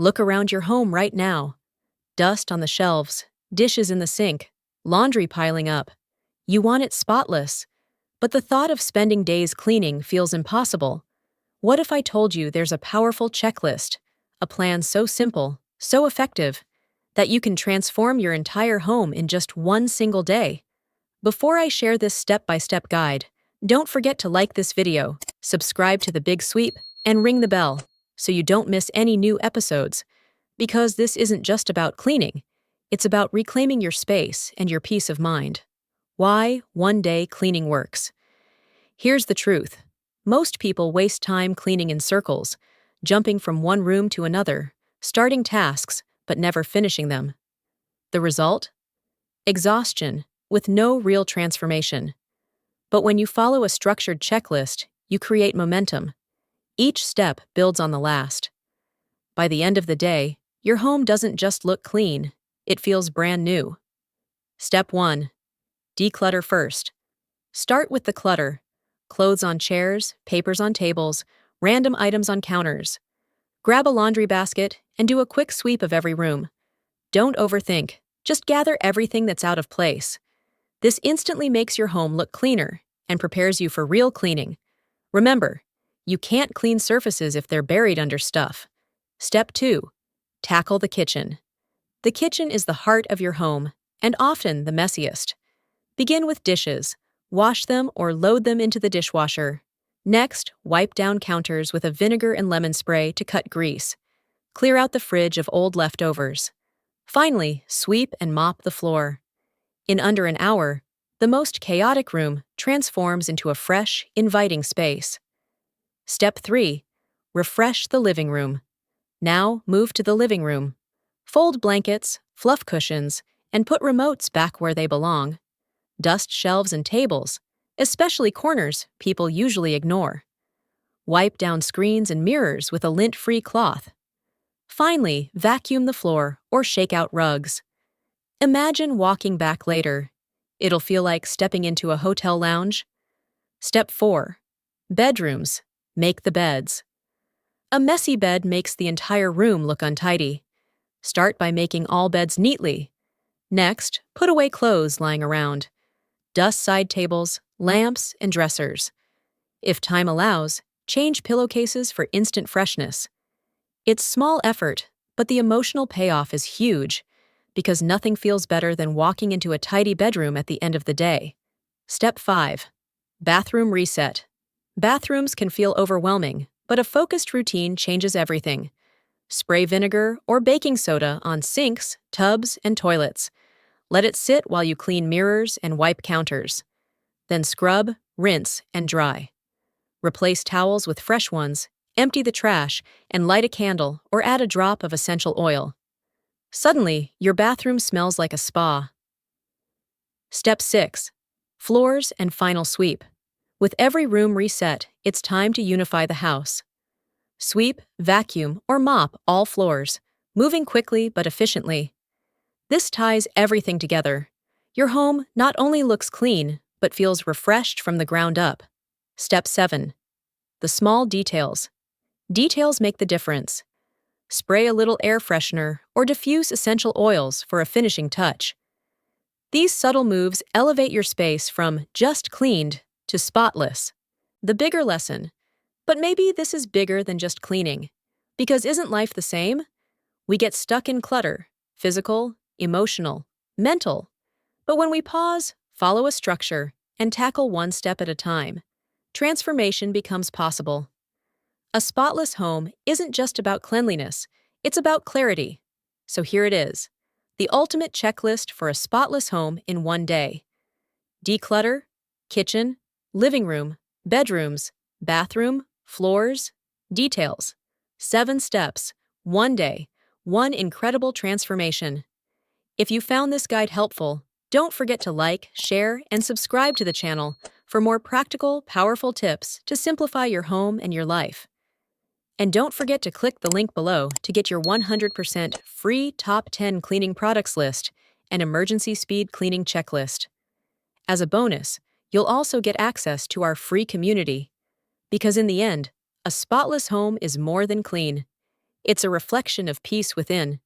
Look around your home right now. Dust on the shelves, dishes in the sink, laundry piling up. You want it spotless, but the thought of spending days cleaning feels impossible. What if I told you there's a powerful checklist, a plan so simple, so effective, that you can transform your entire home in just one single day? Before I share this step-by-step guide, don't forget to like this video, subscribe to The Big Sweep, and ring the bell so you don't miss any new episodes. Because this isn't just about cleaning, it's about reclaiming your space and your peace of mind. Why one-day cleaning works. Here's the truth. Most people waste time cleaning in circles, jumping from one room to another, starting tasks, but never finishing them. The result? Exhaustion, with no real transformation. But when you follow a structured checklist, you create momentum. Each step builds on the last. By the end of the day, your home doesn't just look clean, it feels brand new. Step 1. Declutter first. Start with the clutter. Clothes on chairs, papers on tables, random items on counters. Grab a laundry basket and do a quick sweep of every room. Don't overthink, just gather everything that's out of place. This instantly makes your home look cleaner and prepares you for real cleaning. Remember, you can't clean surfaces if they're buried under stuff. Step 2. Tackle the kitchen. The kitchen is the heart of your home, and often the messiest. Begin with dishes. Wash them or load them into the dishwasher. Next, wipe down counters with a vinegar and lemon spray to cut grease. Clear out the fridge of old leftovers. Finally, sweep and mop the floor. In under an hour, the most chaotic room transforms into a fresh, inviting space. Step 3. Refresh the living room. Now, move to the living room. Fold blankets, fluff cushions, and put remotes back where they belong. Dust shelves and tables, especially corners people usually ignore. Wipe down screens and mirrors with a lint-free cloth. Finally, vacuum the floor or shake out rugs. Imagine walking back later. It'll feel like stepping into a hotel lounge. Step 4. Bedrooms. Make the beds. A messy bed makes the entire room look untidy. Start by making all beds neatly. Next, put away clothes lying around. Dust side tables, lamps, and dressers. If time allows, change pillowcases for instant freshness. It's small effort, but the emotional payoff is huge, because nothing feels better than walking into a tidy bedroom at the end of the day. Step 5. Bathroom reset. Bathrooms can feel overwhelming, but a focused routine changes everything. Spray vinegar or baking soda on sinks, tubs, and toilets. Let it sit while you clean mirrors and wipe counters. Then scrub, rinse, and dry. Replace towels with fresh ones, empty the trash, and light a candle or add a drop of essential oil. Suddenly, your bathroom smells like a spa. Step 6. Floors and final sweep. With every room reset, it's time to unify the house. Sweep, vacuum, or mop all floors, moving quickly but efficiently. This ties everything together. Your home not only looks clean, but feels refreshed from the ground up. Step 7. The small details. Details make the difference. Spray a little air freshener or diffuse essential oils for a finishing touch. These subtle moves elevate your space from just cleaned to spotless. The bigger lesson. But maybe this is bigger than just cleaning. Because isn't life the same? We get stuck in clutter, physical, emotional, mental. But when we pause, follow a structure, and tackle one step at a time, transformation becomes possible. A spotless home isn't just about cleanliness, it's about clarity. So here it is, the ultimate checklist for a spotless home in one day. Declutter, kitchen, living room, bedrooms, bathroom, floors, details. 7 steps, 1 day, 1 incredible transformation. If you found this guide helpful, don't forget to like, share, and subscribe to the channel for more practical, powerful tips to simplify your home and your life. And don't forget to click the link below to get your 100% free top 10 cleaning products list and emergency speed cleaning checklist. As a bonus, you'll also get access to our free community. Because in the end, a spotless home is more than clean. It's a reflection of peace within.